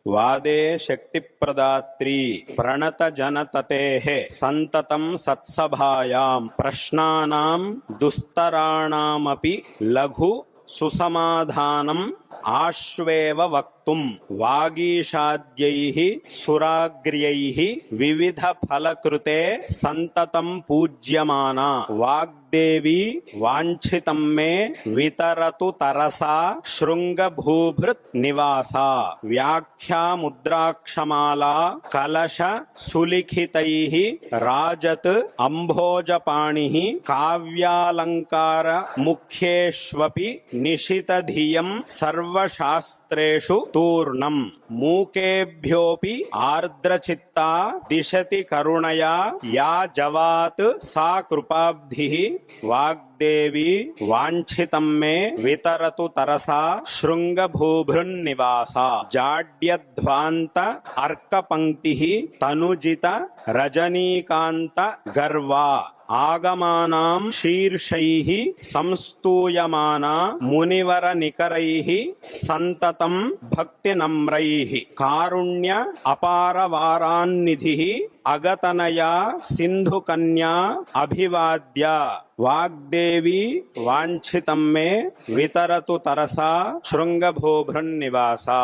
वादे शक्तिप्रदात्री प्रणतजनततेः सन्ततं सत्सभायां प्रश्नानां दुस्तराणामपि लघु सुसमाधानम् आश्वेव वक्तुं वागीशाद्यैः सुराग्र्यैः विविधफलकृते सन्ततं पूज्यमाना वाग्देवी वाञ्छितं मे वितरतु तरसा शृङ्गभूभृत् निवासा व्याख्यामुद्राक्षमाला कलश सुलिखितैः राजत् अम्भोजपाणिः काव्यालङ्कार मुख्येष्वपि निशितधियं सर्वशास्त्रेषु तूर्णम् मूकेभ्योऽपि आर्द्रचित्ता दिशति करुणया या जवात् सा कृपाब्धिः वाग्देवी वाञ्छितं मे वितरतु तरसा शृङ्गभूभृन्निवासा जाड्यध्वान्त अर्कपङ्क्तिः तनुजित रजनीकान्त गर्वा आगमानां शीर्षैः संस्तूयमाना मुनिवरनिकरैः सन्ततं भक्तिनम्रैः कारुण्य अपारवारान्निधिः अगतनया सिन्धुकन्या अभिवाद्य वाग्देवी वाञ्छितं मे वितरतु तरसा शृङ्गभूभृन्निवासा।